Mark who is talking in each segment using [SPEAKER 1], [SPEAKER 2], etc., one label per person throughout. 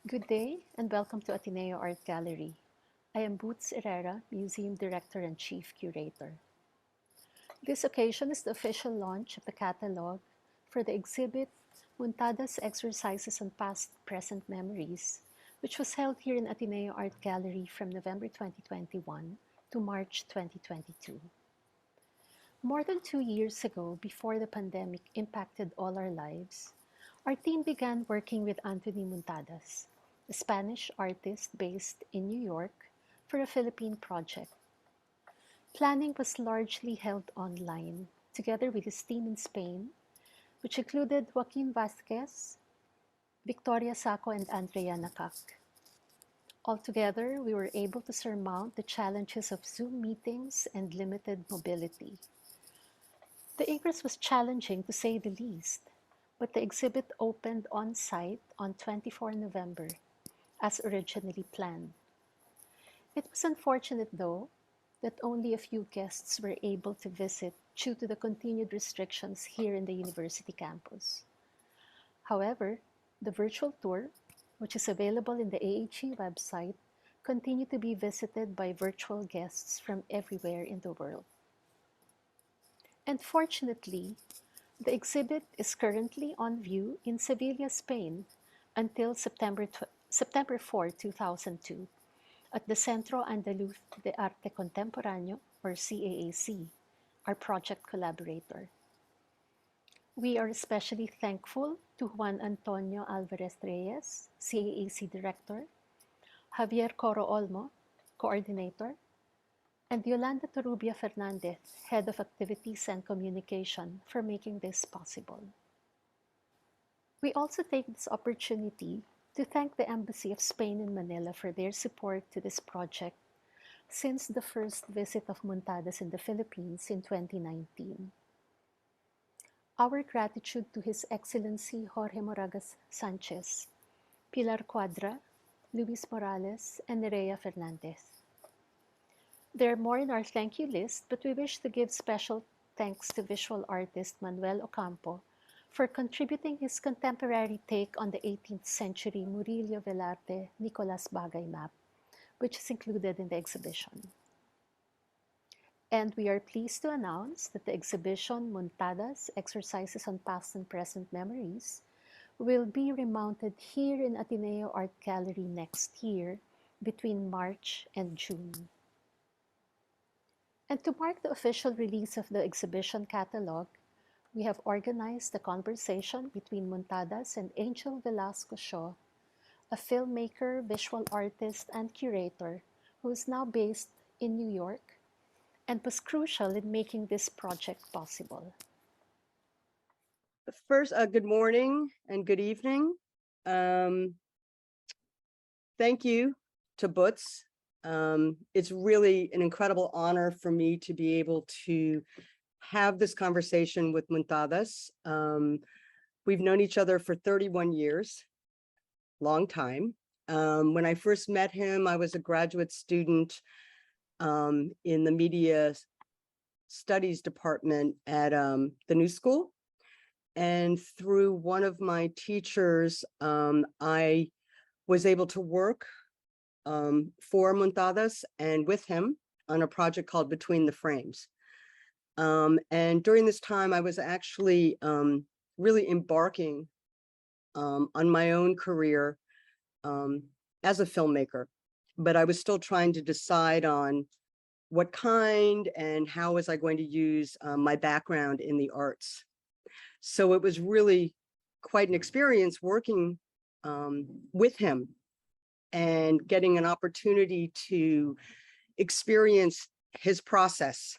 [SPEAKER 1] Good day and welcome to Ateneo Art Gallery. I am Boots Herrera, Museum Director and Chief Curator. This occasion is the official launch of the catalog for the exhibit Muntadas Exercises on Past Present Memories, which was held here in Ateneo Art Gallery from November 2021 to March 2022. More than 2 years ago, before the pandemic impacted all our lives, our team began working with Antoni Muntadas, a Spanish artist based in New York, for a Philippine project. Planning was largely held online, together with his team in Spain, which included Joaquin Vasquez, Victoria Sacco, and Andrea Nakak. Altogether, we were able to surmount the challenges of Zoom meetings and limited mobility. The ingress was challenging to say the least, but the exhibit opened on-site on 24 November, as originally planned. It was unfortunate, though, that only a few guests were able to visit due to the continued restrictions here in the university campus. However, the virtual tour, which is available in the AHE website, continued to be visited by virtual guests from everywhere in the world. And fortunately, the exhibit is currently on view in Sevilla, Spain, until September 4, 2002, at the Centro Andaluz de Arte Contemporáneo, or CAAC, our project collaborator. We are especially thankful to Juan Antonio Alvarez Reyes, CAAC Director, Javier Coro Olmo, Coordinator, and Yolanda Torubia Fernandez, Head of Activities and Communication, for making this possible. We also take this opportunity to thank the Embassy of Spain in Manila for their support to this project since the first visit of Muntadas in the Philippines in 2019. Our gratitude to His Excellency Jorge Moragas Sanchez, Pilar Cuadra, Luis Morales, and Nerea Fernandez. There are more in our thank you list, but we wish to give special thanks to visual artist Manuel Ocampo for contributing his contemporary take on the 18th century Murillo Velarde Nicolas Bagay map, which is included in the exhibition. And we are pleased to announce that the exhibition Muntadas Exercises on Past and Present Memories will be remounted here in Ateneo Art Gallery next year between March and June. And to mark the official release of the exhibition catalog, we have organized a conversation between Muntadas and Angel Velasco Shaw, a filmmaker, visual artist, and curator who is now based in New York and was crucial in making this project possible.
[SPEAKER 2] First, good morning and good evening. Thank you to Butz. It's really an incredible honor for me to be able to have this conversation with Muntadas. We've known each other for 31 years, long time. When I first met him, I was a graduate student in the media studies department at the New School. And through one of my teachers, I was able to work for Muntadas and with him on a project called Between the Frames. And during this time, I was actually really embarking on my own career as a filmmaker, but I was still trying to decide on what kind and how was I going to use my background in the arts. So it was really quite an experience working with him and getting an opportunity to experience his process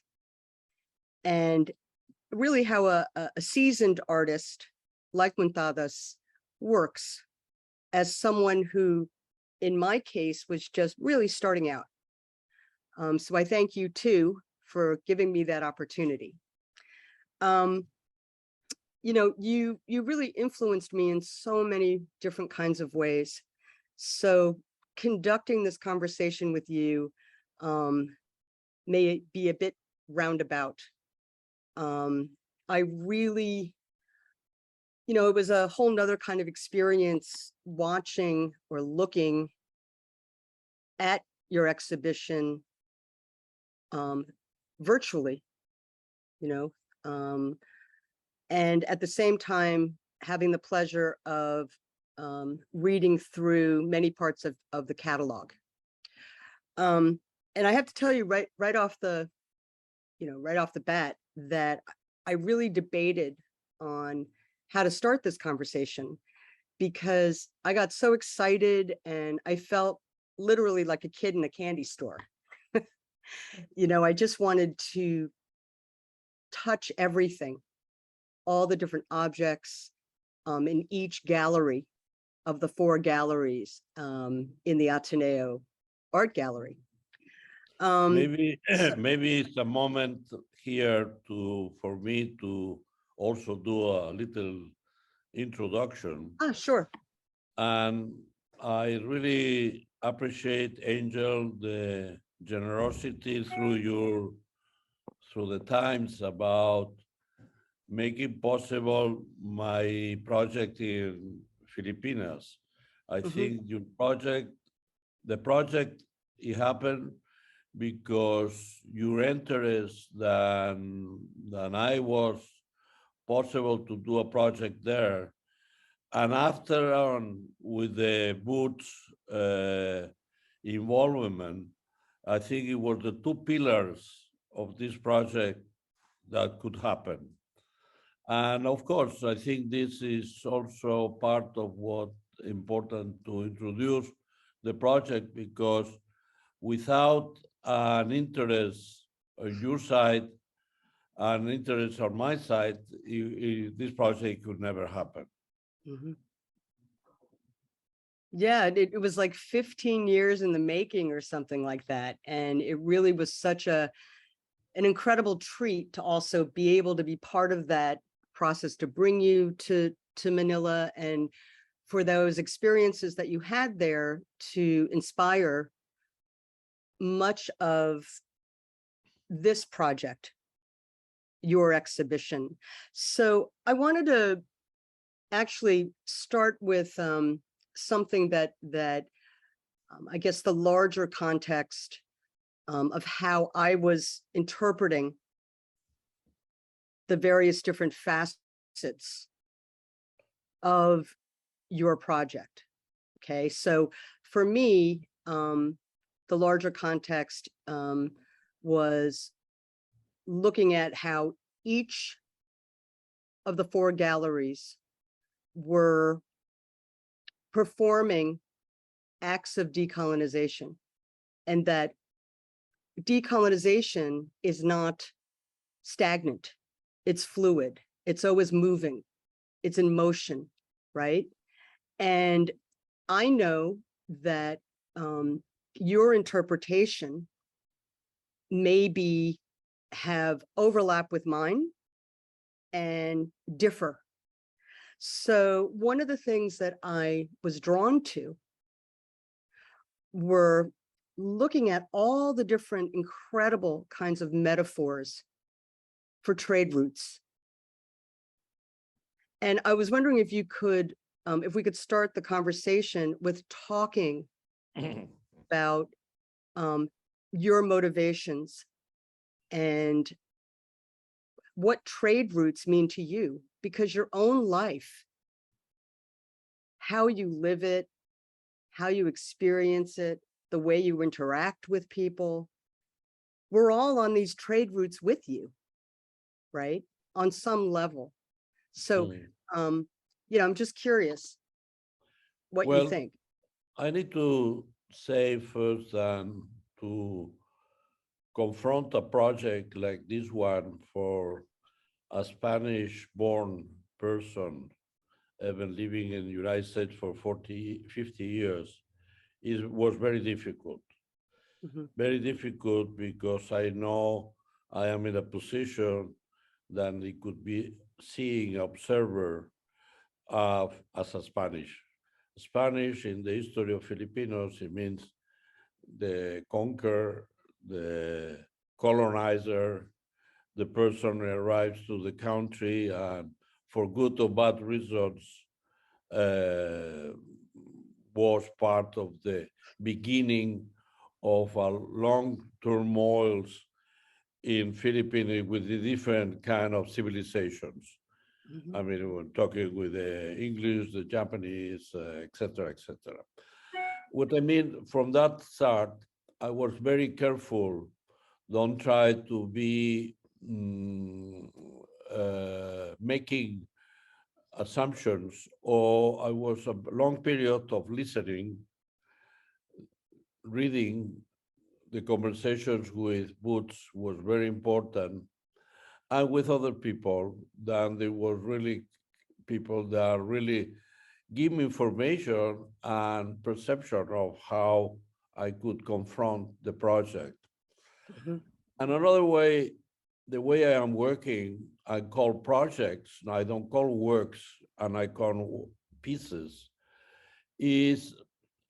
[SPEAKER 2] and really how a seasoned artist like Muntadas works as someone who, in my case, was just really starting out. So I thank you too for giving me that opportunity. You know, you really influenced me in so many different kinds of ways. So conducting this conversation with you may be a bit roundabout. I really it was a whole nother kind of experience watching or looking at your exhibition virtually, you know, and at the same time having the pleasure of reading through many parts of the catalog. And I have to tell you right off the bat that I really debated on how to start this conversation, because I got so excited and I felt literally like a kid in a candy store. I just wanted to touch everything, all the different objects in each gallery of the 4 galleries in the Ateneo Art Gallery.
[SPEAKER 3] Maybe maybe it's a moment here for me to also do a little introduction.
[SPEAKER 2] Sure.
[SPEAKER 3] And I really appreciate, Angel, the generosity through the times about making possible my project in Filipinas. I think the project, it happened because your interest than I was possible to do a project there. And after on with the Boots involvement, I think it was the 2 pillars of this project that could happen. And of course, I think this is also part of what important to introduce the project, because without an interest on your side, an interest on my side, this project could never happen.
[SPEAKER 2] Yeah, it was like 15 years in the making or something like that. And it really was such an incredible treat to also be able to be part of that process, to bring you to Manila, and for those experiences that you had there to inspire much of this project, your exhibition. So I wanted to actually start with something that I guess the larger context of how I was interpreting the various different facets of your project. Okay, so for me, the larger context was looking at how each of the 4 galleries were performing acts of decolonization, and that decolonization is not stagnant, it's fluid, it's always moving, it's in motion, right? And I know that your interpretation maybe have overlap with mine and differ. So one of the things that I was drawn to were looking at all the different incredible kinds of metaphors for trade routes. And I was wondering if you could, if we could start the conversation with talking about your motivations and what trade routes mean to you, because your own life, how you live it, how you experience it, the way you interact with people, we're all on these trade routes with you, right? On some level. So, I'm just curious what you think.
[SPEAKER 3] I need to say first to confront a project like this one for a Spanish-born person, even living in the United States for 50 years, was very difficult. Very difficult because I know I am in a position that it could be seeing observer as a Spanish. Spanish in the history of Filipinos, it means the conqueror, the colonizer, the person who arrives to the country and for good or bad reasons, uh, was part of the beginning of a long turmoils in Philippines with the different kind of civilizations. I mean, we're talking with the English, the Japanese, et cetera, et cetera. What I mean from that start, I was very careful. Don't try to be making assumptions, or I was a long period of listening, reading. The conversations with Boots was very important, and with other people. Then there was really people that really give me information and perception of how I could confront the project.
[SPEAKER 2] Mhm.
[SPEAKER 3] And another way, the way I am working, I call projects, I don't call works, and I call pieces, is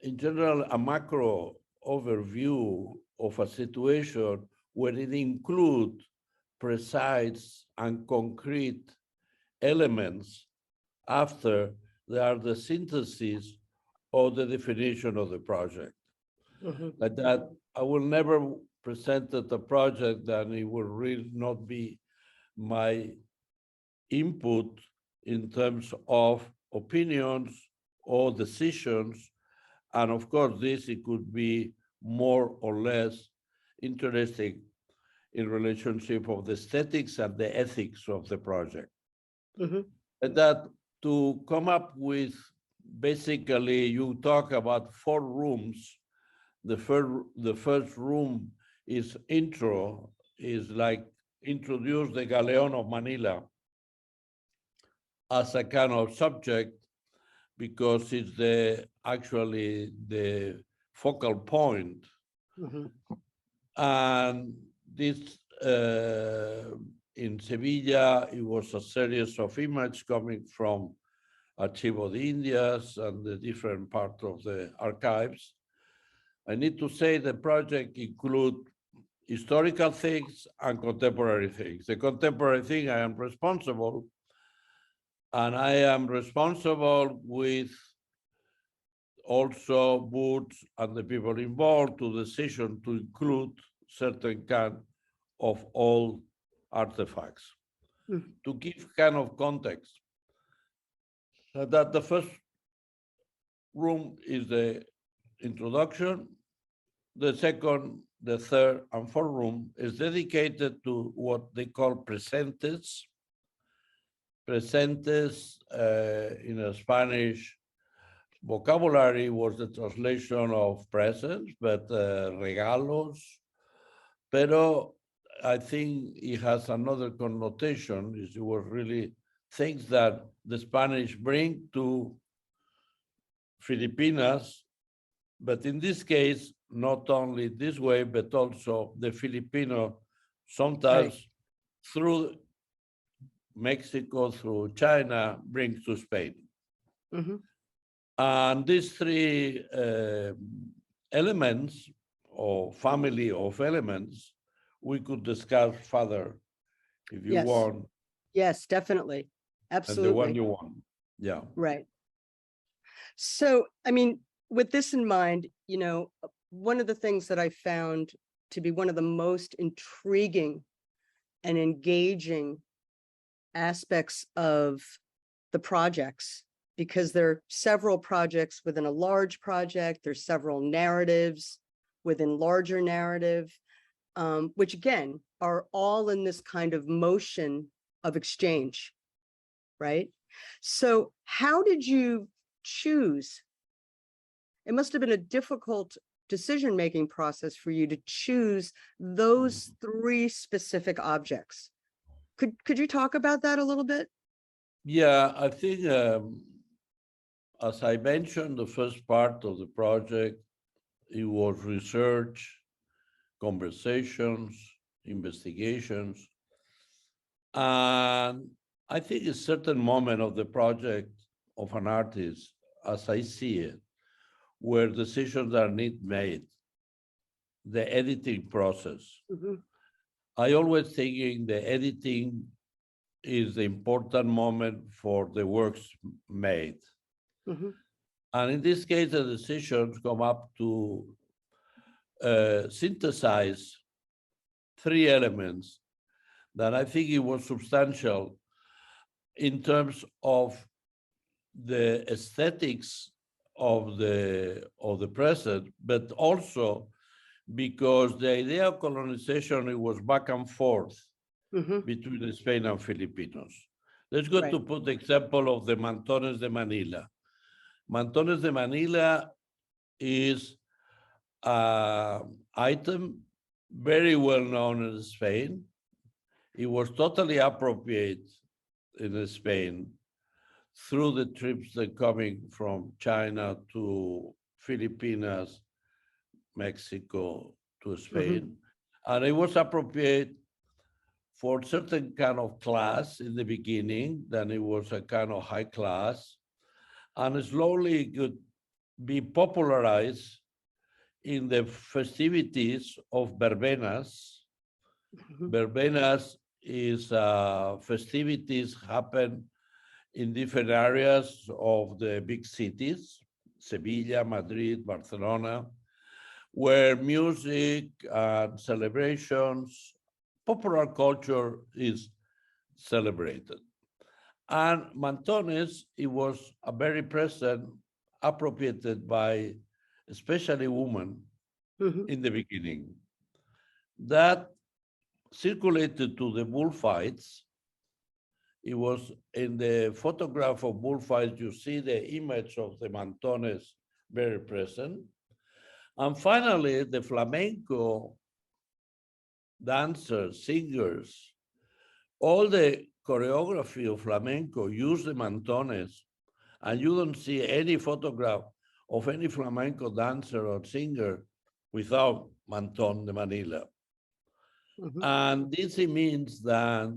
[SPEAKER 3] in general a macro overview of a situation where it includes precise and concrete elements after they are the synthesis or the definition of the project.
[SPEAKER 2] Mhm.
[SPEAKER 3] Like that, I will never present a project that it will really not be my input in terms of opinions or decisions. And of course, this it could be more or less interesting in relationship of the aesthetics and the ethics of the project.
[SPEAKER 2] Mhm.
[SPEAKER 3] And that to come up with, basically, you talk about 4 rooms. The first room is intro, is like introduce the Galleon of Manila as a kind of subject, because it's actually the focal point.
[SPEAKER 2] Mhm.
[SPEAKER 3] And this, in Sevilla, it was a series of images coming from Archivo de Indias and the different part of the archives. I need to say the project include historical things and contemporary things. The contemporary thing I am responsible, and I am responsible with also Boots and the people involved to decision to include certain kind of old artifacts.
[SPEAKER 2] Mhm.
[SPEAKER 3] To give kind of context, so that the first room is the introduction, the second, the third, and fourth room is dedicated to what they call presentes. Presentes in a Spanish vocabulary was the translation of presents, but regalos. Pero I think it has another connotation. It was really things that the Spanish bring to Filipinas, but in this case, not only this way, but also the Filipino, sometimes
[SPEAKER 2] Right.
[SPEAKER 3] through Mexico, through China, brings to Spain.
[SPEAKER 2] Mhm.
[SPEAKER 3] And these 3 elements, or family of elements, we could discuss further if you
[SPEAKER 2] Yes.
[SPEAKER 3] want,
[SPEAKER 2] Yes, definitely.
[SPEAKER 3] and the one
[SPEAKER 2] Absolutely.
[SPEAKER 3] you want. Yeah.
[SPEAKER 2] Right. So, I mean, with this in mind, one of the things that I found to be one of the most intriguing and engaging aspects of the projects, because there are several projects within a large project, there's several narratives within larger narrative, which again, are all in this kind of motion of exchange, right? So how did you choose? It must have been a difficult decision-making process for you to choose those 3 specific objects. Could you talk about that a little bit?
[SPEAKER 3] Yeah, I think, as I mentioned, the first part of the project, it was research, conversations, investigations. And I think a certain moment of the project of an artist, as I see it, where decisions are need made, the editing process.
[SPEAKER 2] Mhm.
[SPEAKER 3] I always thinking the editing is the important moment for the works made.
[SPEAKER 2] Mhm.
[SPEAKER 3] And in this case, the decisions come up to synthesize three elements that I think it was substantial in terms of the aesthetics of the present, but also because the idea of colonization, it was back and forth
[SPEAKER 2] Mhm.
[SPEAKER 3] between Spain and Filipinos. Let's go
[SPEAKER 2] Right.
[SPEAKER 3] to put the example of the mantones de Manila. Mantones de Manila is an item very well known in Spain. It was totally appropriate in Spain through the trips that coming from China to Filipinas, Mexico to Spain. And it was appropriate for certain kind of class in the beginning, then it was a kind of high class, and slowly it could be popularized in the festivities of verbenas.
[SPEAKER 2] Mhm.
[SPEAKER 3] Verbenas is festivities happen in different areas of the big cities, Sevilla, Madrid, Barcelona, where music and celebrations, popular culture is celebrated. And mantones, it was a very present, appropriated by especially women
[SPEAKER 2] Mhm.
[SPEAKER 3] in the beginning. That circulated to the bullfights. It was in the photograph of bullfights, you see the image of the mantones very present. And finally, the flamenco dancers, singers, all the choreography of flamenco use the mantones, and you don't see any photograph of any flamenco dancer or singer without manton de Manila.
[SPEAKER 2] Mhm.
[SPEAKER 3] And this means that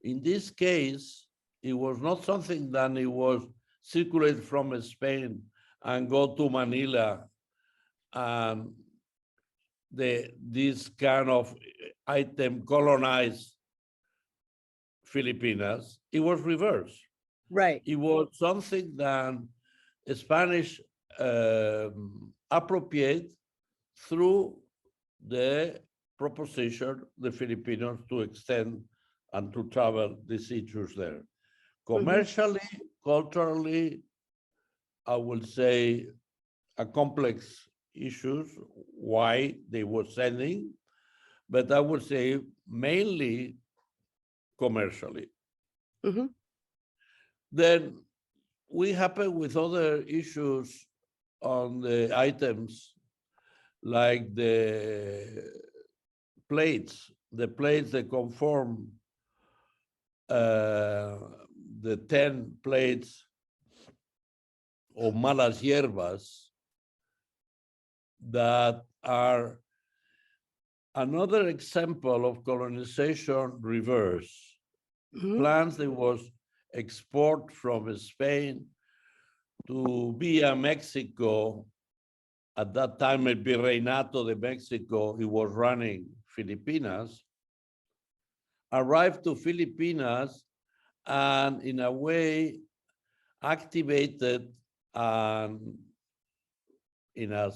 [SPEAKER 3] in this case, it was not something that it was circulated from Spain and go to Manila, and this kind of item colonized Filipinas. It was reversed.
[SPEAKER 2] Right.
[SPEAKER 3] It was something that Spanish appropriate through the proposition the Filipinos to extend and to travel these issues there. Commercially, culturally, I will say a complex issues why they were sending, but I would say mainly commercially.
[SPEAKER 2] Mhm.
[SPEAKER 3] Then we happen with other issues on the items like the plates that conform the 10 plates of malas hierbas that are another example of colonization reverse.
[SPEAKER 2] Mhm.
[SPEAKER 3] Plants that was export from Spain to via Mexico. At that time, el Virreinato de Mexico, it was running Filipinas, arrived to Filipinas and in a way activated and in a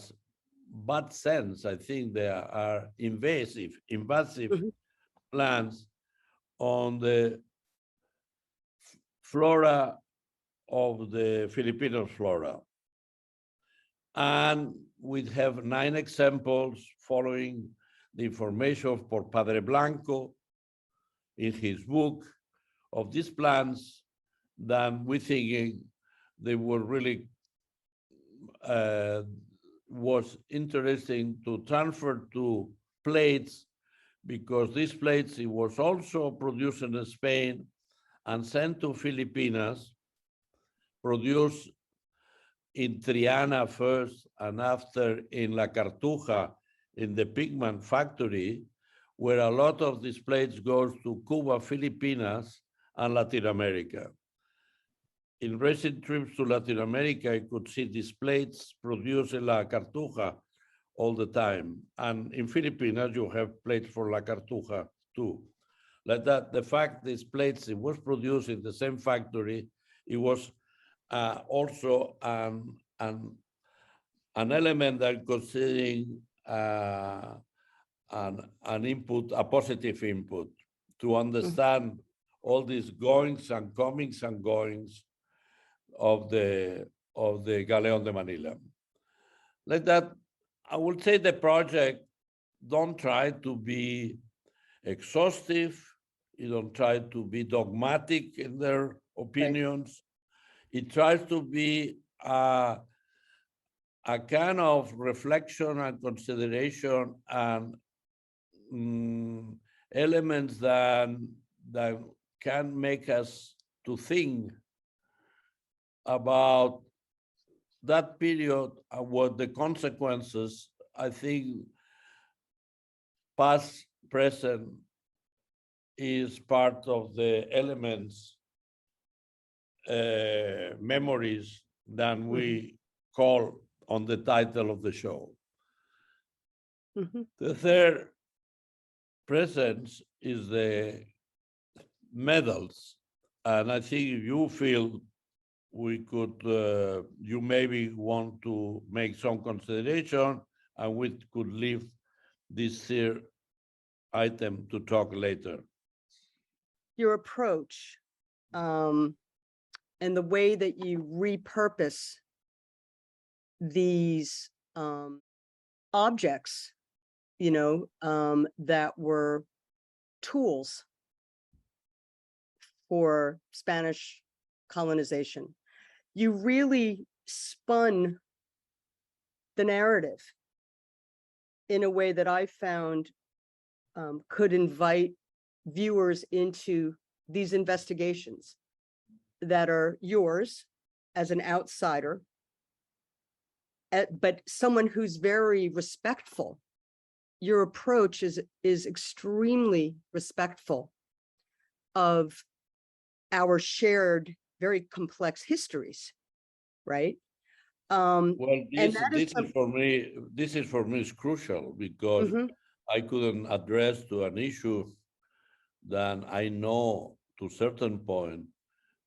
[SPEAKER 3] bad sense, I think there are invasive
[SPEAKER 2] Mhm.
[SPEAKER 3] plants on the flora of the Filipino flora. And we have 9 examples following the information for Padre Blanco in his book of these plants that we thinking they were really was interesting to transfer to plates, because these plates, it was also produced in Spain and sent to Filipinas, produced in Triana first and after in La Cartuja, in the pigment factory, where a lot of these plates goes to Cuba, Filipinas, and Latin America. In recent trips to Latin America, I could see these plates produced in La Cartuja all the time. And in Filipinas, you have plates for La Cartuja too. Like that, the fact these plates, it was produced in the same factory, it was also an element that considering an input, a positive input, to understand all these goings and comings and goings of the Galeon de Manila. Like that, I would say the project don't try to be exhaustive. You don't try to be dogmatic in their opinions. It tries to be a kind of reflection and consideration and elements that can make us to think about that period and what the consequences, I think, past, present, is part of the elements, memories that we call on the title of the show. The third presence is the medals. And I think if you feel we could, you maybe want to make some consideration and we could leave this third item to talk later.
[SPEAKER 2] Your approach and the way that you repurpose these objects, you know, that were tools for Spanish colonization. You really spun the narrative in a way that I found could invite viewers into these investigations that are yours as an outsider, but someone who's very respectful. Your approach is extremely respectful of our shared, very complex histories, right?
[SPEAKER 3] Well,
[SPEAKER 2] And
[SPEAKER 3] this is for me is crucial because I couldn't address to an issue that I know to a certain point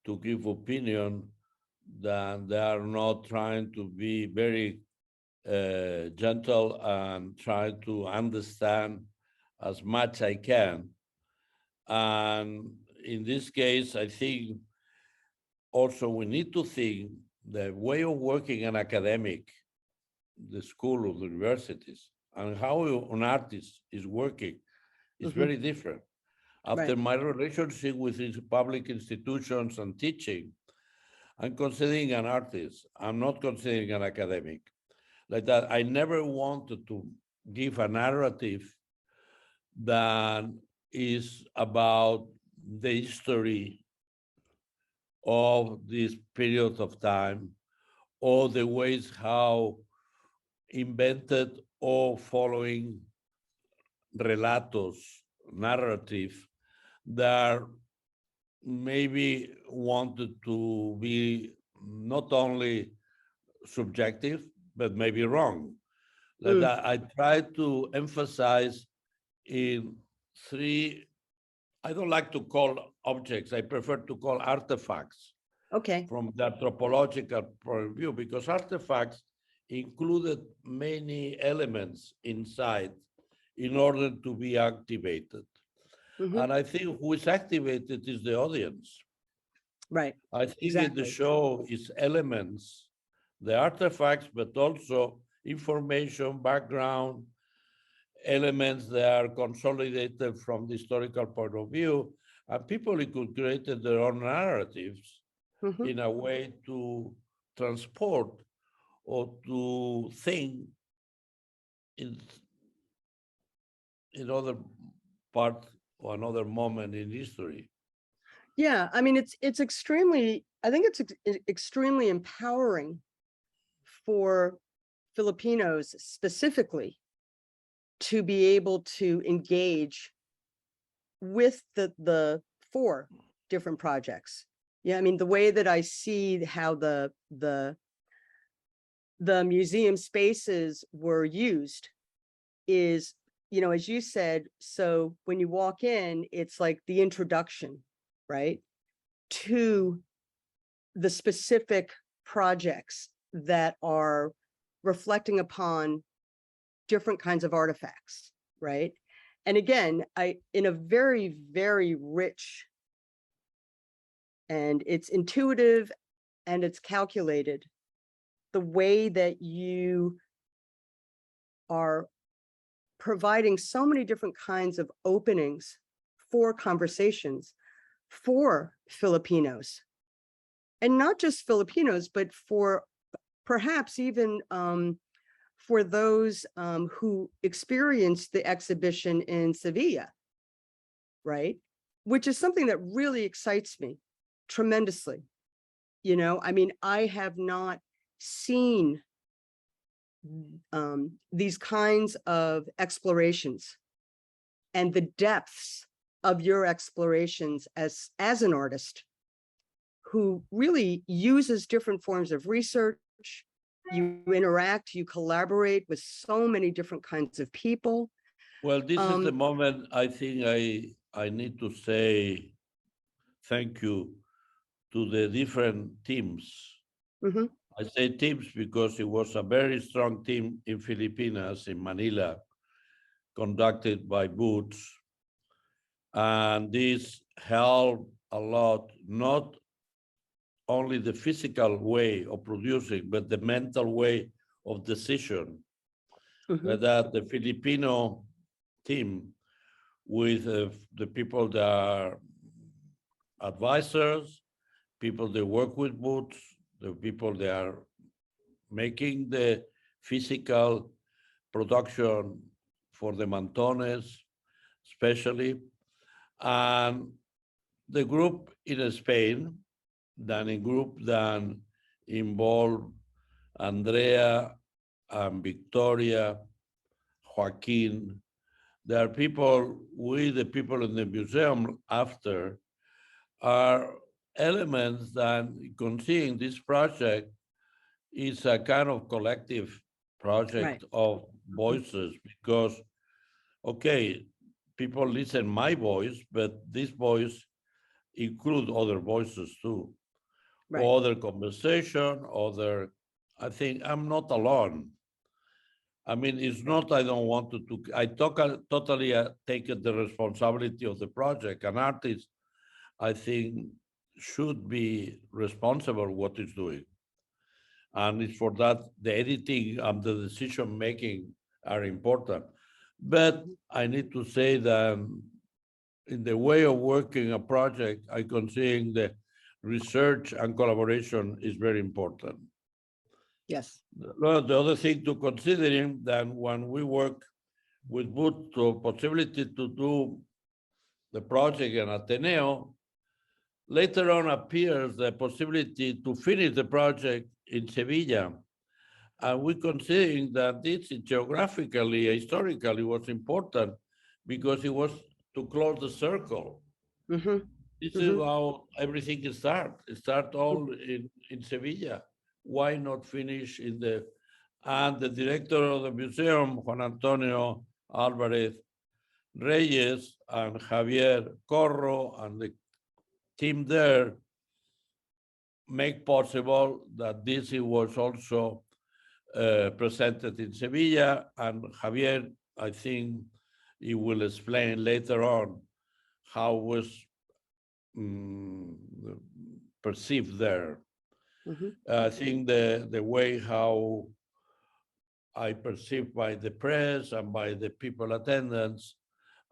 [SPEAKER 3] to give opinion that they are not trying to be very gentle and try to understand as much I can. And in this case, I think also we need to think the way of working an academic, the school of the universities, and how an artist is working is very different. After my relationship with these public institutions and teaching, I'm considering an artist. I'm not considering an academic. Like that, I never wanted to give a narrative that is about the history of this period of time or the ways how invented or following relatos, narrative that maybe wanted to be not only subjective, but maybe wrong. Like that, I try to emphasize in three, I don't like to call objects, I prefer to call artifacts.
[SPEAKER 2] Okay.
[SPEAKER 3] From the anthropological point of view, because artifacts included many elements inside in order to be activated. And I think who is activated is the audience.
[SPEAKER 2] Right.
[SPEAKER 3] I think in the show is elements, the artifacts, but also information, background, elements that are consolidated from the historical point of view, and people could create their own narratives in a way to transport or to think in other part or another moment in history.
[SPEAKER 2] Yeah, I mean, it's extremely, I think it's extremely empowering for Filipinos specifically to be able to engage with the four different projects. Yeah, I mean, the way that I see how the museum spaces were used is you know, as you said, so when you walk in, it's like the introduction, right, to the specific projects that are reflecting upon different kinds of artifacts, right? And again, in a very, very rich, and it's intuitive and it's calculated, the way that you are providing so many different kinds of openings for conversations for Filipinos, and not just Filipinos, but for perhaps even for those who experienced the exhibition in Sevilla, right? Which is something that really excites me tremendously. You know, I mean, I have not seen these kinds of explorations and the depths of your explorations as an artist who really uses different forms of research. You interact, you collaborate with so many different kinds of people.
[SPEAKER 3] Well, this is the moment I think I need to say thank you to the different teams.
[SPEAKER 2] Mm-hmm.
[SPEAKER 3] I say teams because it was a very strong team in Filipinas, in Manila, conducted by Boots. And this helped a lot, not only the physical way of producing, but the mental way of decision.
[SPEAKER 2] Mm-hmm.
[SPEAKER 3] That the Filipino team with the people that are advisors, people that work with Boots, the people that are making the physical production for the Mantones, especially, and the group in Spain, then a group that involved Andrea and Victoria, Joaquin. There are people, we, the people in the museum after, are elements that conceiving this project is a kind of collective project of voices, because, okay, people listen my voice, but this voice include other voices too.
[SPEAKER 2] Right.
[SPEAKER 3] Other conversation, other, I think I'm not alone. I mean, it's not, I don't want to I totally take the responsibility of the project. An artist, I think, should be responsible what he's doing. And it's for that, the editing and the decision making are important. But I need to say that in the way of working a project, I consider the research and collaboration is very important.
[SPEAKER 2] Yes.
[SPEAKER 3] Well, the other thing to consider that when we work with Boot, the possibility to do the project in Ateneo, later on appears the possibility to finish the project in Sevilla. And we're considering that this geographically, historically was important because it was to close the circle.
[SPEAKER 2] Mm-hmm.
[SPEAKER 3] This is how everything starts. It starts all in Sevilla. Why not finish in the, and the director of the museum, Juan Antonio Alvarez Reyes and Javier Corro and the team there make possible that this was also presented in Sevilla, and Javier, I think he will explain later on how it was perceived there.
[SPEAKER 2] Mm-hmm.
[SPEAKER 3] I think the way how I perceived by the press and by the people attendance,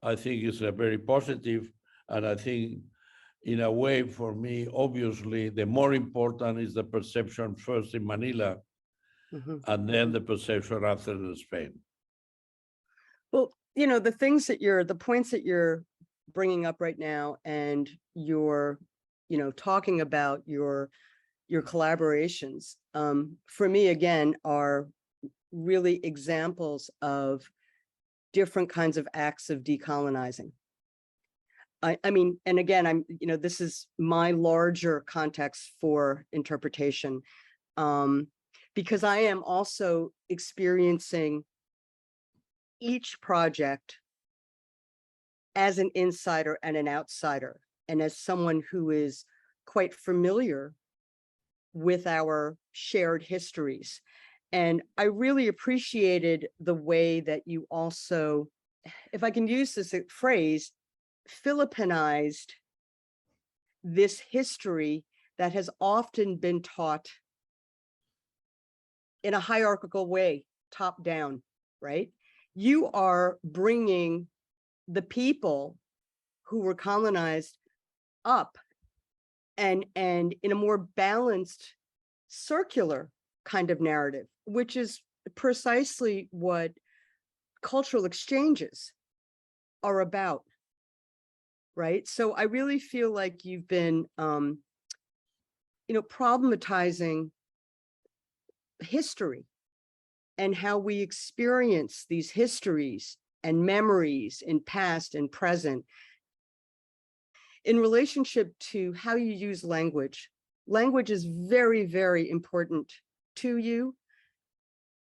[SPEAKER 3] I think is a very positive, and I think in a way for me, obviously, the more important is the perception first in Manila, and then the perception after in Spain.
[SPEAKER 2] Well, you know, the points that you're bringing up right now, and you're, you know, talking about your collaborations, for me, again, are really examples of different kinds of acts of decolonizing. I mean, and again, you know, this is my larger context for interpretation, because I am also experiencing each project as an insider and an outsider, and as someone who is quite familiar with our shared histories. And I really appreciated the way that you also, if I can use this phrase, Filipinized this history that has often been taught in a hierarchical way, top down, right? You are bringing the people who were colonized up and in a more balanced, circular kind of narrative, which is precisely what cultural exchanges are about, right? So I really feel like you've been, problematizing history and how we experience these histories and memories in past and present in relationship to how you use language. Language is very, very important to you,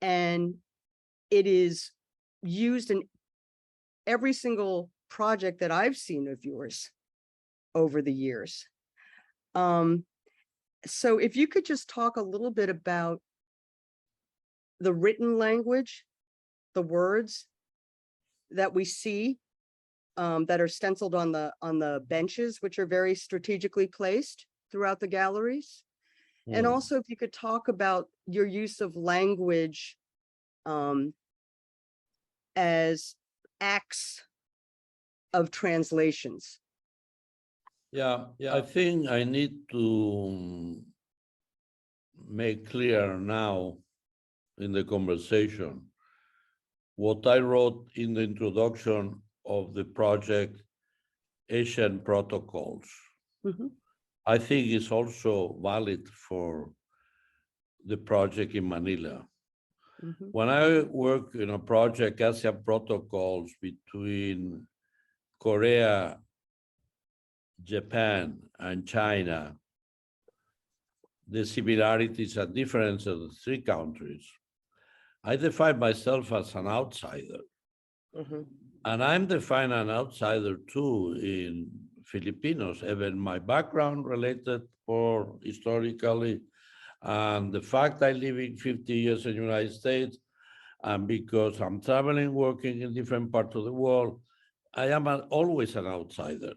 [SPEAKER 2] and it is used in every single project that I've seen of yours over the years. So if you could just talk a little bit about the written language, the words that we see that are stenciled on the benches, which are very strategically placed throughout the galleries. And also if you could talk about your use of language as acts of translations.
[SPEAKER 3] Yeah, I think I need to make clear now in the conversation what I wrote in the introduction of the project, Asian Protocols. I think it's also valid for the project in Manila. When I work in a project, Asian Protocols, between Korea, Japan, and China, the similarities and differences of the three countries, I define myself as an outsider. And I'm defined an outsider too in Filipinos, even my background related for historically, and the fact I live in 50 years in the United States, and because I'm traveling, working in different parts of the world, I am always an outsider.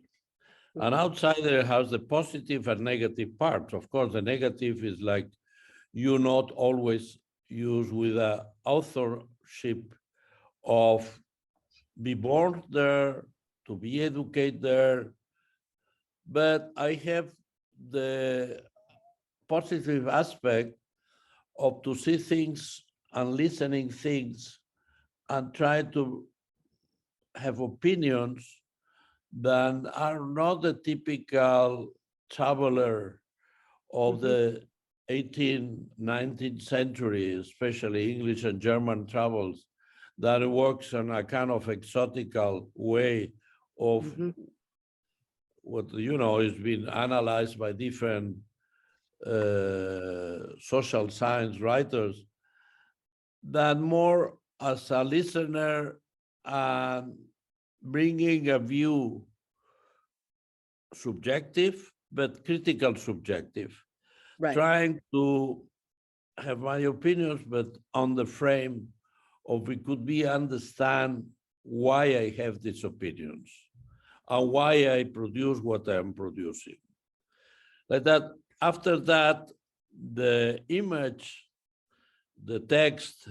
[SPEAKER 3] An outsider has the positive and negative parts. Of course, the negative is like you not always use with the authorship of be born there, to be educated there. But I have the positive aspect of to see things and listening things and try to have opinions that are not the typical traveler of the 18th, 19th century, especially English and German travels, that works in a kind of exotical way of what, is being analyzed by different social science writers, that more as a listener and bringing a view, subjective, but critical subjective, trying to have my opinions, but on the frame of it could be understand why I have these opinions and why I produce what I'm producing. Like that, after that, the image, the text,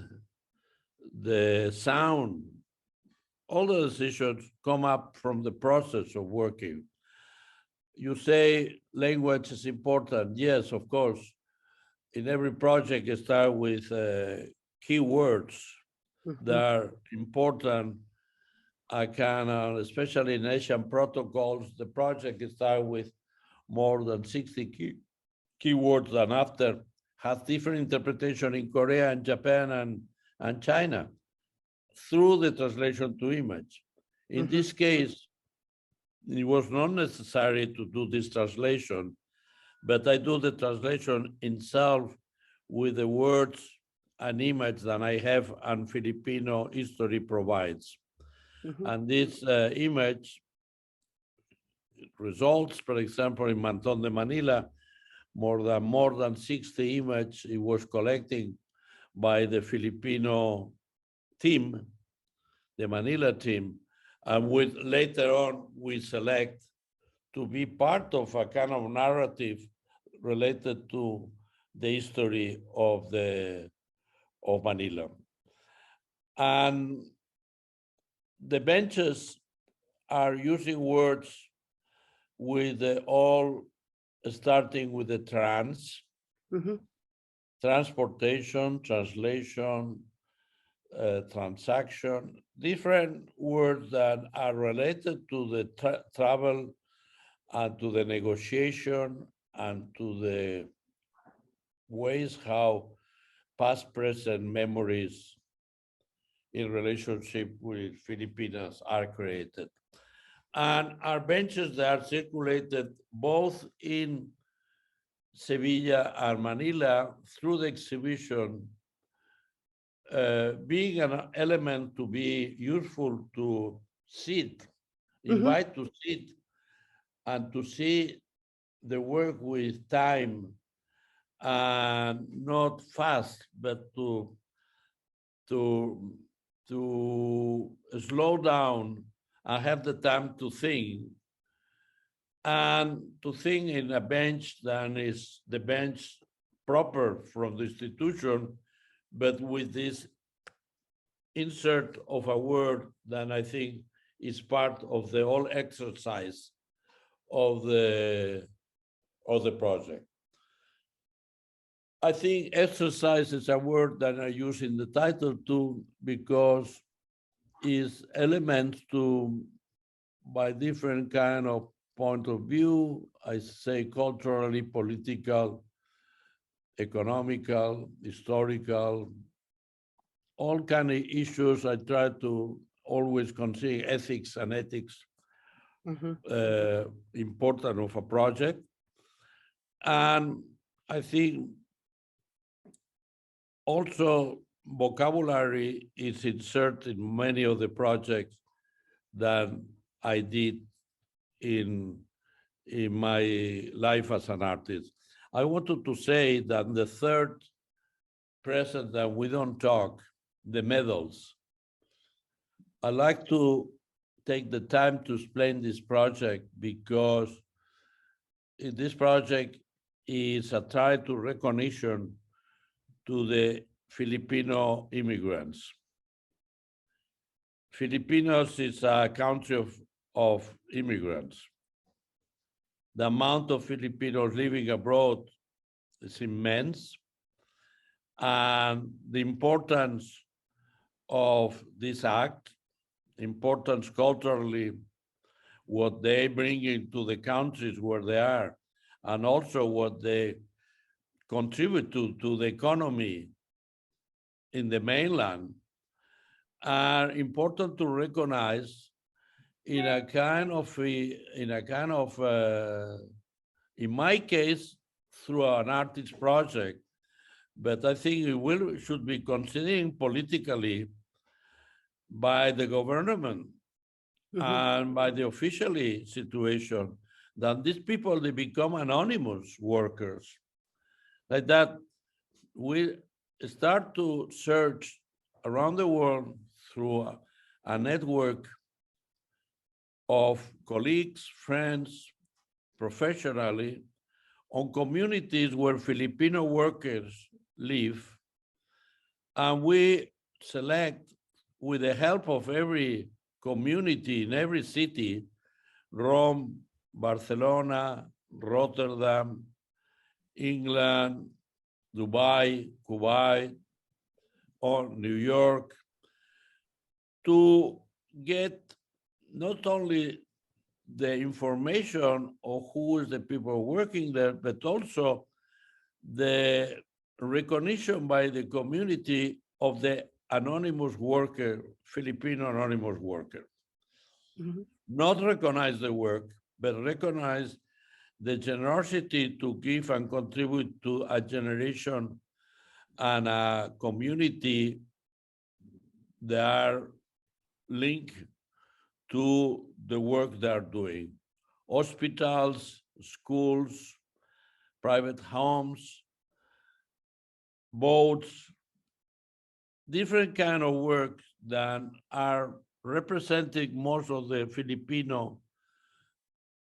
[SPEAKER 3] the sound, all the decisions come up from the process of working. You say language is important. Yes, of course. In every project, you start with keywords that are important. I can, especially in Asian protocols, the project starts with more than 60 keywords, and after has different interpretation in Korea and Japan and China through the translation to image. In this case, it was not necessary to do this translation, but I do the translation itself with the words an image that I have and Filipino history provides.
[SPEAKER 2] Mhm.
[SPEAKER 3] And this image results, for example, in Manton de Manila, more than 60 images it was collecting by the Filipino team, the Manila team, and with later on we select to be part of a kind of narrative related to the history of Manila. And the benches are using words with all starting with the
[SPEAKER 2] Mhm.
[SPEAKER 3] transportation, translation, transaction, different words that are related to the travel and to the negotiation and to the ways how past, present memories in relationship with Filipinas are created. And our benches that are circulated both in Sevilla and Manila through the exhibition, being an element to be useful to sit, invite to sit, and to see the work with time and not fast, but to slow down and have the time to think, and to think in a bench that is the bench proper from the institution, but with this insert of a word that I think is part of the whole exercise of the project. I think exercise is a word that I use in the title too, because it's elements to, by different kind of point of view, I say culturally, political, economical, historical, all kind of issues. I try to always consider ethics and ethics important of a project. And I think also vocabulary is inserted in many of the projects that I did in my life as an artist. I wanted to say that the third present that we don't talk, the medals. I like to take the time to explain this project because this project is a try to recognition to the Filipino immigrants. Filipinos is a country of immigrants. The amount of Filipinos living abroad is immense. And the importance of this act, importance culturally, what they bring into the countries where they are, and also what they contribute to the economy in the mainland, are important to recognize in a kind of, in my case, through an artist project, but I think it should be considering politically by the government and by the official situation that these people, they become anonymous workers. Like that, we start to search around the world through a network of colleagues, friends, professionally, on communities where Filipino workers live. And we select, with the help of every community in every city, Rome, Barcelona, Rotterdam, England, Dubai, Kuwait, or New York, to get not only the information of who is the people working there, but also the recognition by the community of the anonymous worker, Filipino anonymous worker. Not recognize the work, but recognize the generosity to give and contribute to a generation and a community that are linked to the work they are doing. Hospitals, schools, private homes, boats, different kind of work that are representing most of the Filipino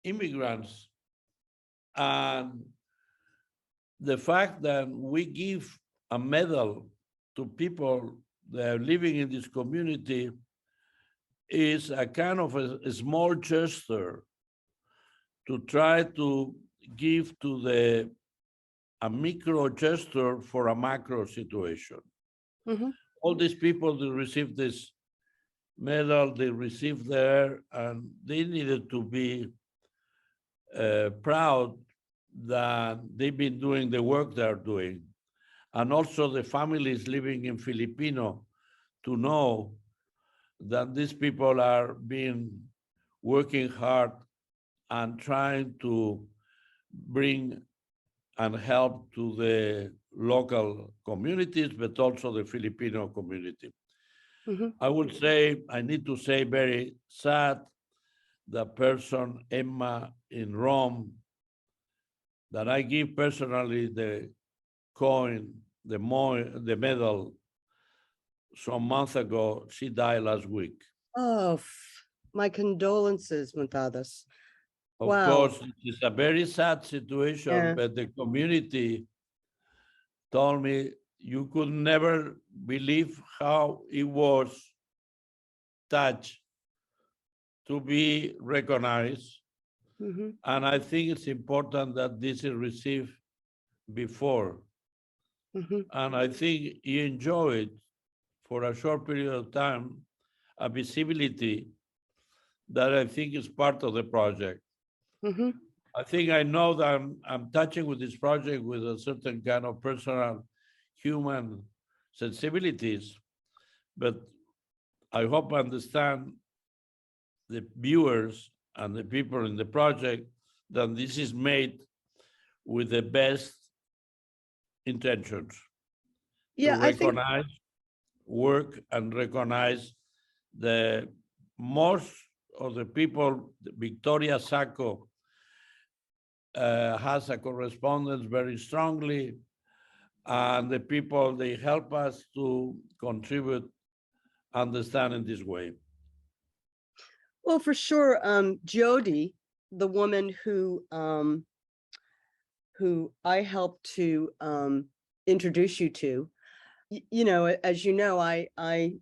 [SPEAKER 3] immigrants. And the fact that we give a medal to people that are living in this community is a kind of a small gesture to try to give to a micro gesture for a macro situation.
[SPEAKER 2] Mhm.
[SPEAKER 3] All these people that receive this medal, they received there, and they needed to be proud that they've been doing the work they're doing. And also the families living in Filipino to know that these people are being working hard and trying to bring and help to the local communities, but also the Filipino community.
[SPEAKER 2] Mhm.
[SPEAKER 3] I would say, I need to say very sad, the person Emma in Rome, that I give personally the coin, the medal some months ago, she died last week.
[SPEAKER 2] Oh, my condolences, Muntadas.
[SPEAKER 3] Of
[SPEAKER 2] Wow.
[SPEAKER 3] course, it's a very sad situation,
[SPEAKER 2] Yeah.
[SPEAKER 3] but the community told me you could never believe how it was touched to be recognized.
[SPEAKER 2] Mhm.
[SPEAKER 3] And I think it's important that this is received before.
[SPEAKER 2] Mhm.
[SPEAKER 3] And I think you enjoy it for a short period of time, a visibility that I think is part of the project.
[SPEAKER 2] Mhm.
[SPEAKER 3] I think I know that I'm touching with this project with a certain kind of personal human sensibilities, but I hope I understand the viewers and the people in the project that this is made with the best intentions to
[SPEAKER 2] Yeah, I think
[SPEAKER 3] recognize work and recognize the most of the people. Victoria Sacco has a correspondence very strongly, and the people, they help us to contribute, understand in this way.
[SPEAKER 2] well, for sure, Jody, the woman who I helped to introduce you to, you know, as you know, I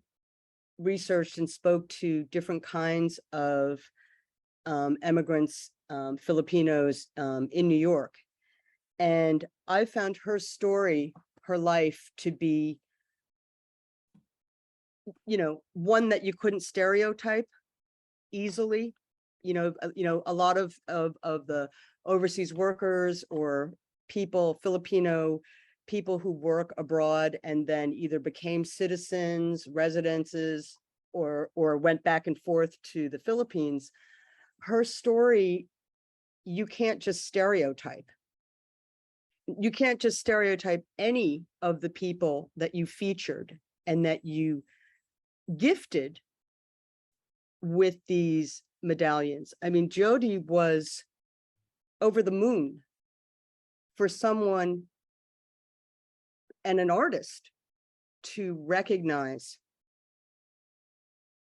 [SPEAKER 2] researched and spoke to different kinds of immigrants, Filipinos in New York. And I found her story, her life to be, you know, one that you couldn't stereotype easily. A lot of the overseas workers or people, Filipino people who work abroad and then either became citizens, residences, or went back and forth to the Philippines. Her story, you can't just stereotype. You can't just stereotype any of the people that you featured and that you gifted with these medallions. I mean, Jody was over the moon for someone and an artist to recognize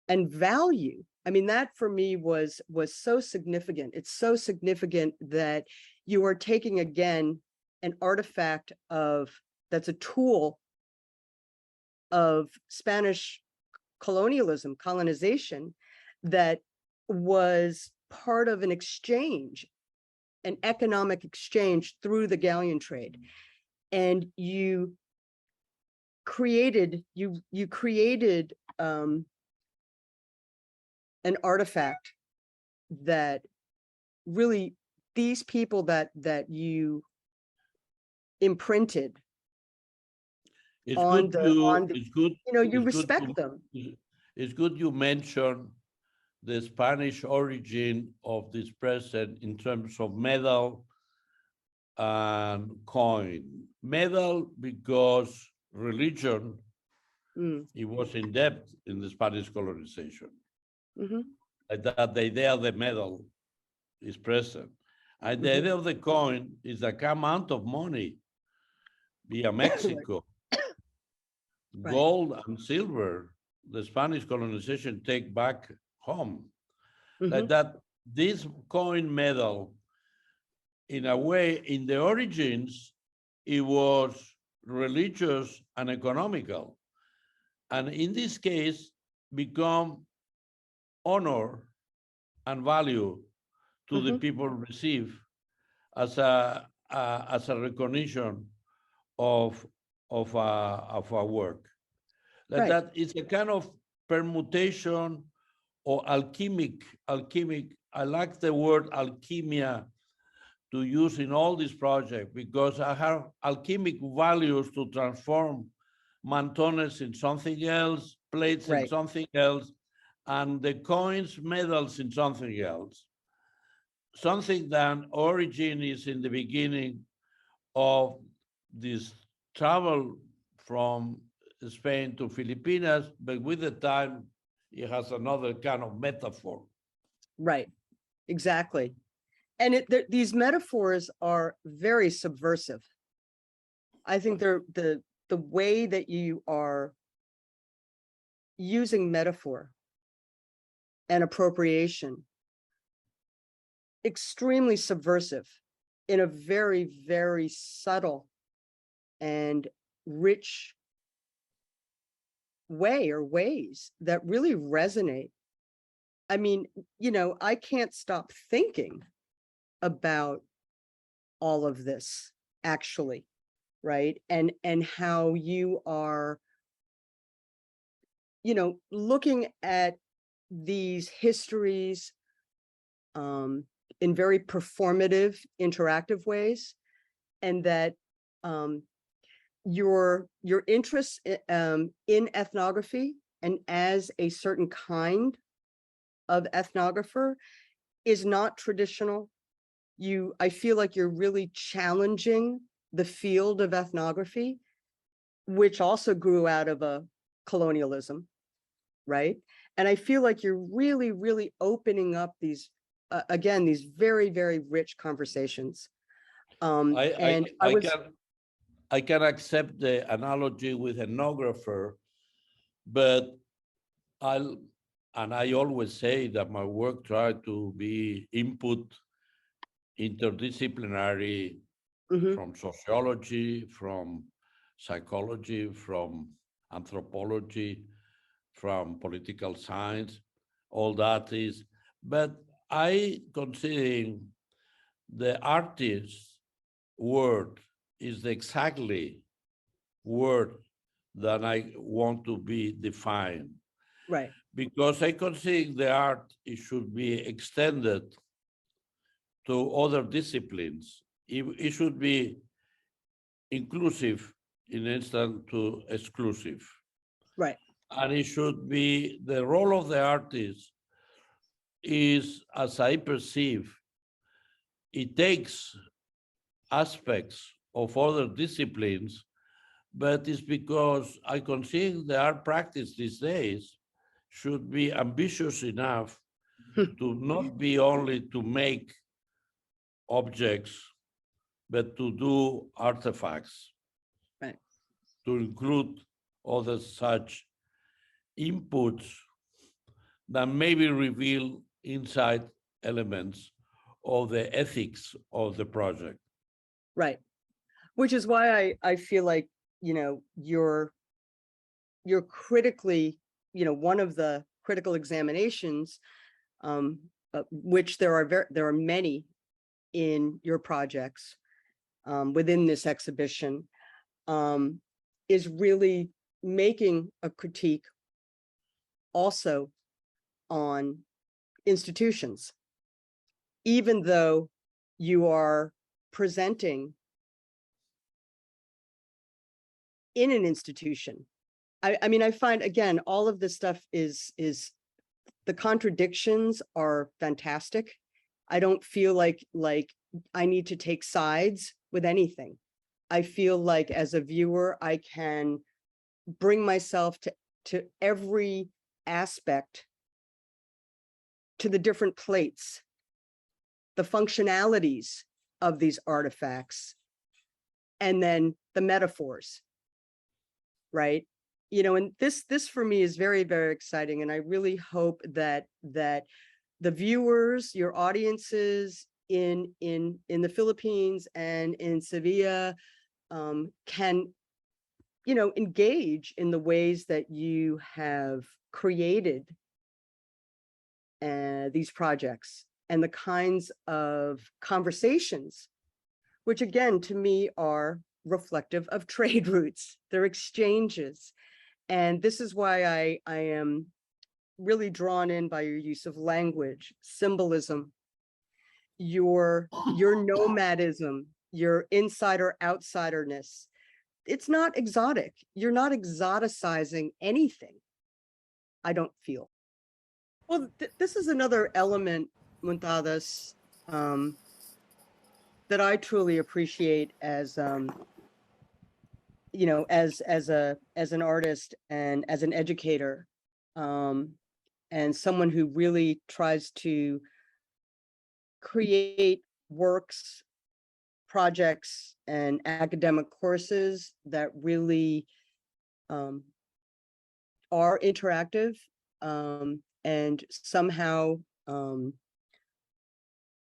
[SPEAKER 2] and value. I mean, that for me was so significant. It's so significant that you are taking again an artifact of that's a tool of Spanish colonialism, colonization, that was part of an exchange, an economic exchange through the galleon trade. And you created an artifact that really, these people that you imprinted
[SPEAKER 3] It's
[SPEAKER 2] on
[SPEAKER 3] good
[SPEAKER 2] the,
[SPEAKER 3] it's good,
[SPEAKER 2] you know, you
[SPEAKER 3] it's good
[SPEAKER 2] respect them.
[SPEAKER 3] it's good you mention the Spanish origin of this present in terms of medal and coin. Medal because religion,
[SPEAKER 2] Mm,
[SPEAKER 3] it was in depth in the Spanish colonization.
[SPEAKER 2] mhm,
[SPEAKER 3] Like that, the idea of the medal is present. And the
[SPEAKER 2] mhm.
[SPEAKER 3] idea of the coin is the amount of money via Mexico,
[SPEAKER 2] Right.
[SPEAKER 3] gold and silver, the Spanish colonization take back home. Like
[SPEAKER 2] Mhm.
[SPEAKER 3] that, this coin medal, in a way, in the origins, it was religious and economical. And in this case, become honor and value to the
[SPEAKER 2] Mhm.
[SPEAKER 3] people receive as a recognition of of our work. Like
[SPEAKER 2] Right.
[SPEAKER 3] that is a kind of permutation or alchemic. I like the word alchemia to use in all these projects because I have alchemic values to transform mantones in something else, plates in
[SPEAKER 2] Right.
[SPEAKER 3] something else, and the coins, medals in something else. Something that origin is in the beginning of this travel from Spain to Filipinas, but with the time, it has another kind of metaphor.
[SPEAKER 2] Right. Exactly. And these metaphors are very subversive. I think they're the way that you are using metaphor and appropriation, extremely subversive in a very, very subtle and rich way or ways that really resonate. I mean, I can't stop thinking about all of this actually, right? And how you are, looking at these histories in very performative, interactive ways, and that your interest in ethnography and as a certain kind of ethnographer is not traditional. I feel like you're really challenging the field of ethnography, which also grew out of a colonialism, right? And I feel like you're really, really opening up these, again, these very, very rich conversations. And I was,
[SPEAKER 3] I can accept the analogy with ethnographer, but I'll and I always say that my work try to be input interdisciplinary
[SPEAKER 2] mhm,
[SPEAKER 3] from sociology, from psychology, from anthropology, from political science, all that is, but I consider the artist's word is exactly word that I want to be defined.
[SPEAKER 2] right,
[SPEAKER 3] Because I consider the art, it should be extended to other disciplines. It should be inclusive in instead to exclusive.
[SPEAKER 2] right,
[SPEAKER 3] And it should be the role of the artist is, as I perceive, it takes aspects of other disciplines, but it's because I consider the art practice these days should be ambitious enough to not be only to make objects, but to do artifacts,
[SPEAKER 2] right,
[SPEAKER 3] to include other such inputs that maybe reveal inside elements of the ethics of the project.
[SPEAKER 2] right. Which is why I feel like, you're critically, one of the critical examinations, which there are many in your projects within this exhibition, is really making a critique also on institutions, even though you are presenting in an institution. I mean, I find, again, all of this stuff is the contradictions are fantastic. I don't feel like I need to take sides with anything. I feel like as a viewer, I can bring myself to every aspect, to the different plates, the functionalities of these artifacts, and then the metaphors, right? You know, and this for me is very, very exciting. And I really hope that the viewers, your audiences in the Philippines and in Sevilla can, you know, engage in the ways that you have created these projects and the kinds of conversations, which again, to me, are reflective of trade routes, they're exchanges. And this is why I am really drawn in by your use of language, symbolism, your nomadism, your insider outsiderness. It's not exotic. You're not exoticizing anything, I don't feel. Well, this is another element, Muntadas, that I truly appreciate as you know, as an artist and as an educator, and someone who really tries to create works, projects, and academic courses that really are interactive and somehow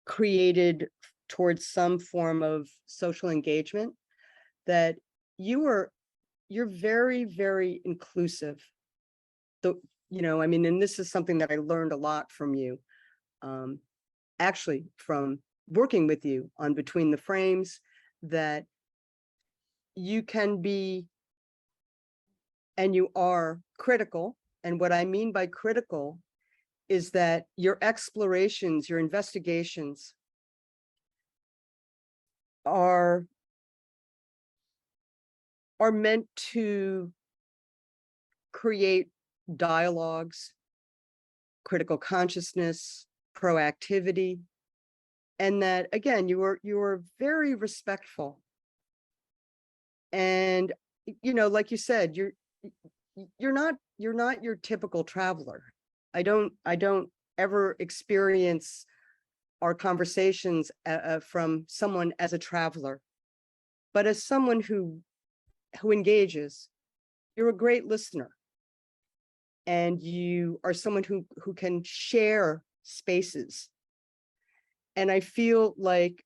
[SPEAKER 2] created towards some form of social engagement, that you're very, very inclusive. You know, I mean, and this is something that I learned a lot from you, actually from working with you on Between the Frames, that you can be, and you are, critical. And what I mean by critical is that your explorations, your investigations are meant to create dialogues, critical consciousness, proactivity, and that, again, you are very respectful. And, you know, like you said, you're not your typical traveler. I don't ever experience our conversations from someone as a traveler, but as someone who engages. You're a great listener, and you are someone who can share spaces. And I feel like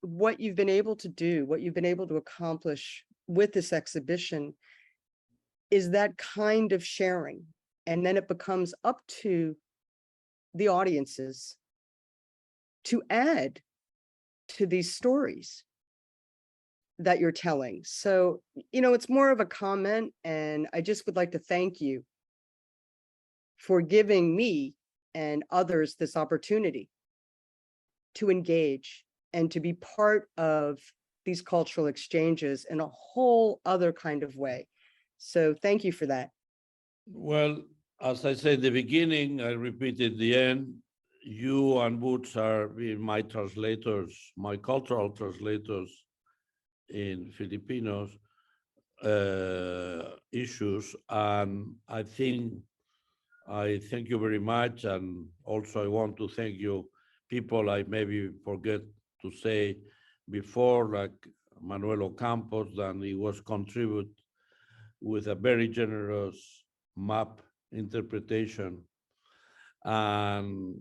[SPEAKER 2] what you've been able to do, what you've been able to accomplish with this exhibition is that kind of sharing. And then it becomes up to the audiences to add to these stories that you're telling. So, you know, it's more of a comment, and I just would like to thank you for giving me and others this opportunity to engage and to be part of these cultural exchanges in a whole other kind of way. So thank you for that.
[SPEAKER 3] Well, as I said at the beginning, I repeat at the end, you and Boots are my translators, my cultural translators in Filipinos issues. And I thank you very much. And also I want to thank you, people I maybe forget to say before, like Manuel Ocampos, that he was contribute with a very generous map interpretation, and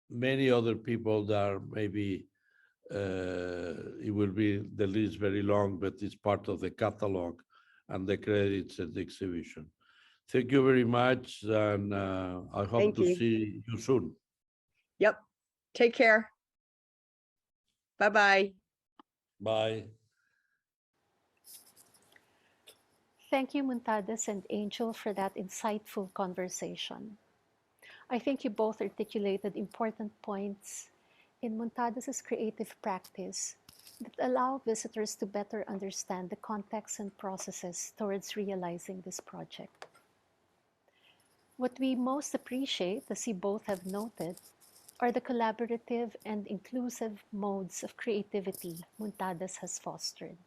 [SPEAKER 3] many other people that are maybe it will be the list very long, but it's part of the catalog and the credits at the exhibition. Thank you very much, and I hope
[SPEAKER 2] Thank
[SPEAKER 3] to
[SPEAKER 2] you.
[SPEAKER 3] see you soon.
[SPEAKER 2] Yep. Take care. Bye-bye.
[SPEAKER 3] Bye.
[SPEAKER 1] Thank you, Muntadas and Angel, for that insightful conversation. I think you both articulated important points in Muntadas's creative practice that allow visitors to better understand the context and processes towards realizing this project. What we most appreciate, as you both have noted, are the collaborative and inclusive modes of creativity Muntadas has fostered.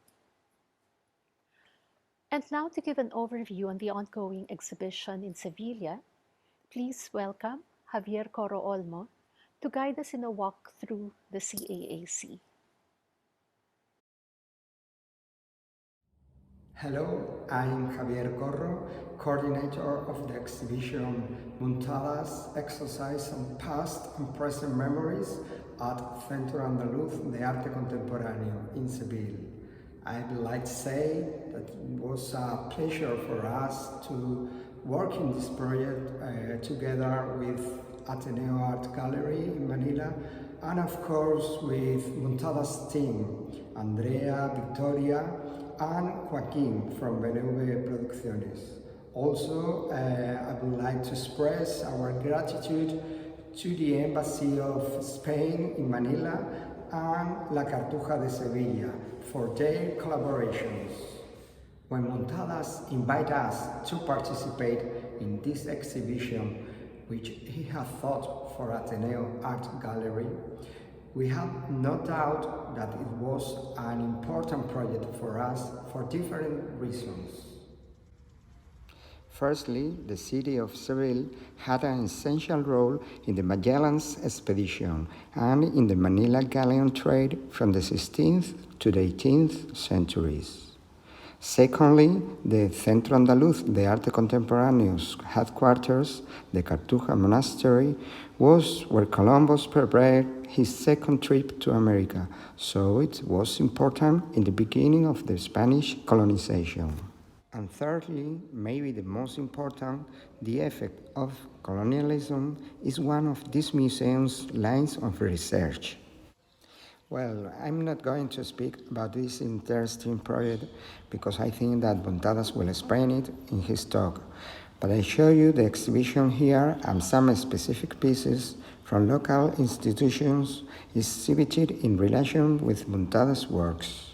[SPEAKER 1] And now to give an overview on the ongoing exhibition in Sevilla, please welcome Javier Coro Olmo to guide us in a walk through the CAAC.
[SPEAKER 4] Hello, I'm Javier Corro, coordinator of the exhibition Muntadas Exercise on Past and Present Memories at Centro Andaluz de Arte Contemporáneo in Seville. I'd like to say that it was a pleasure for us to work in this project together with Ateneo Art Gallery in Manila and of course with Muntadas' team, Andrea, Victoria, and Joaquin from Beneve Producciones. Also, I would like to express our gratitude to the Embassy of Spain in Manila and La Cartuja de Sevilla for their collaborations. When Muntadas invited us to participate in this exhibition, which he had thought for Ateneo Art Gallery, we had no doubt that it was an important project for us for different reasons. Firstly, the city of Seville had an essential role in the Magellan's expedition and in the Manila Galleon trade from the 16th to the 18th centuries. Secondly, the Centro Andaluz de Arte Contemporáneo's headquarters, the Cartuja Monastery, was where Columbus prepared his second trip to America, so it was important in the beginning of the Spanish colonization. And thirdly, maybe the most important, the effect of colonialism is one of this museum's lines of research. Well, I'm not going to speak about this interesting project because I think that Muntadas will explain it in his talk. But I show you the exhibition here and some specific pieces from local institutions exhibited in relation with Muntadas' works.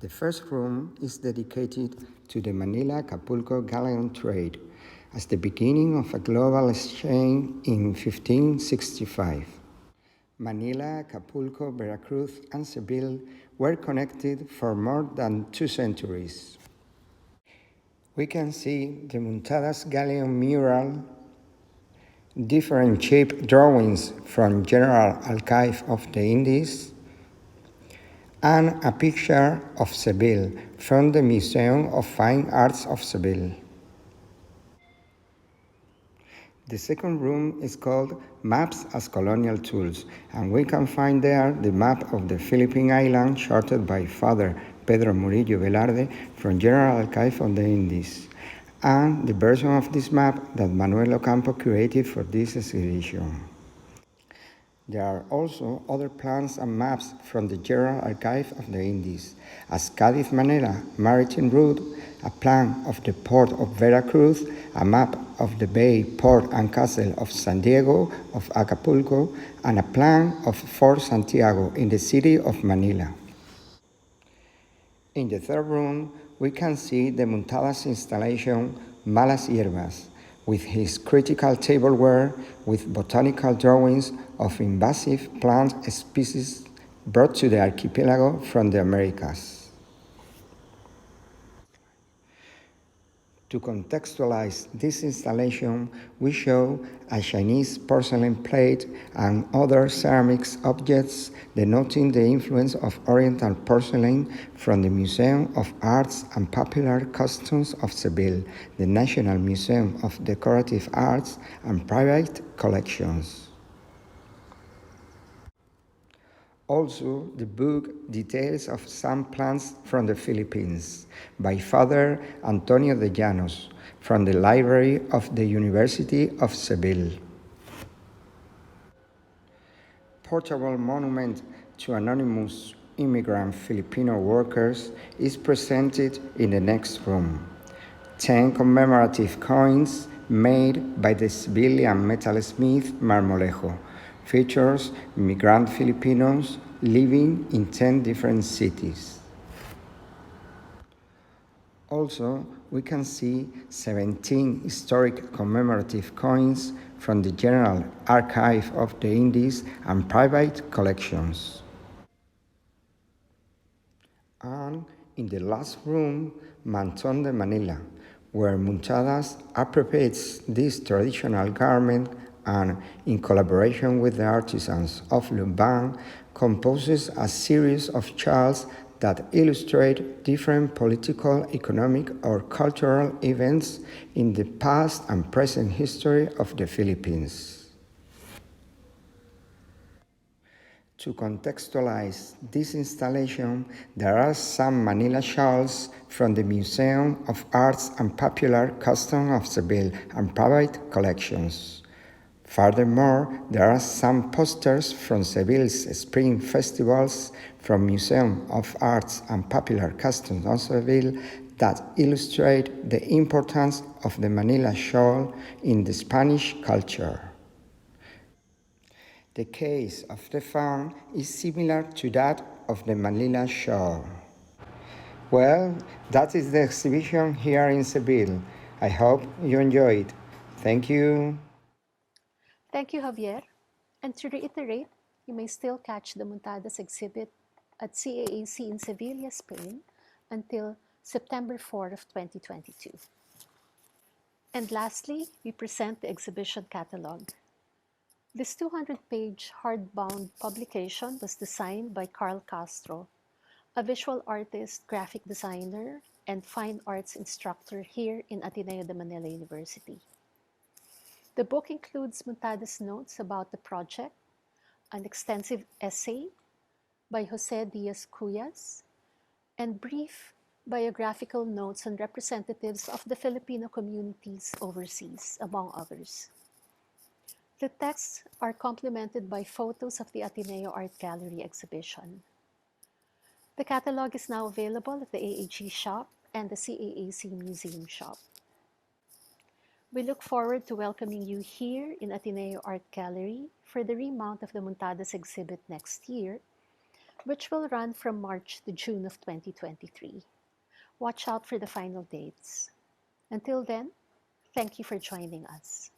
[SPEAKER 4] The first room is dedicated to the Manila-Acapulco galleon trade as the beginning of a global exchange in 1565. Manila, Acapulco, Veracruz, and Seville were connected for more than 2 centuries. We can see the Muntadas Galleon mural, different shape drawings from General Archive of the Indies, and a picture of Seville from the Museum of Fine Arts of Seville. The second room is called Maps as Colonial Tools, and we can find there the map of the Philippine Island charted by Father Pedro Murillo Velarde from General Archive of the Indies, and the version of this map that Manuel Ocampo curated for this exhibition. There are also other plans and maps from the General Archive of the Indies, as Cádiz Manila maritime route, a plan of the port of Veracruz, a map of the bay, port and castle of San Diego of Acapulco, and a plan of Fort Santiago in the city of Manila. In the third room, we can see the Muntadas installation Malas Hierbas, with his critical tableware with botanical drawings of invasive plant species brought to the archipelago from the Americas. To contextualize this installation, we show a Chinese porcelain plate and other ceramics objects denoting the influence of Oriental porcelain from the Museum of Arts and Popular Customs of Seville, the National Museum of Decorative Arts, and private collections. Also, the book details of some plants from the Philippines by Father Antonio de Llanos from the library of the University of Seville. Portable monument to anonymous immigrant Filipino workers is presented in the next room. 10 commemorative coins made by the civilian metalsmith Marmolejo features migrant Filipinos living in 10 different cities. Also, we can see 17 historic commemorative coins from the General Archive of the Indies and private collections. And in the last room, Manton de Manila, where Muntadas appropriates this traditional garment and, in collaboration with the artisans of Lumban, composes a series of charts that illustrate different political, economic, or cultural events in the past and present history of the Philippines. To contextualize this installation, there are some Manila shawls from the Museum of Arts and Popular Custom of Seville and private collections. Furthermore, there are some posters from Seville's spring festivals from Museum of Arts and Popular Customs of Seville that illustrate the importance of the Manila shawl in the Spanish culture. The case of the faun is similar to that of the Manila shawl. Well, that is the exhibition here in Seville. I hope you enjoy it. Thank you.
[SPEAKER 1] Thank you, Javier. And to reiterate, you may still catch the Muntadas exhibit at CAAC in Sevilla, Spain, until September 4 of 2022. And lastly, we present the exhibition catalog. This 200-page hardbound publication was designed by Carl Castro, a visual artist, graphic designer, and fine arts instructor here in Ateneo de Manila University. The book includes Muntadas' notes about the project, an extensive essay by Jose Diaz-Cuyas, and brief biographical notes on representatives of the Filipino communities overseas, among others. The texts are complemented by photos of the Ateneo Art Gallery exhibition. The catalog is now available at the AAG shop and the CAAC Museum shop. We look forward to welcoming you here in Ateneo Art Gallery for the remount of the Muntadas exhibit next year, which will run from March to June of 2023. Watch out for the final dates. Until then, thank you for joining us.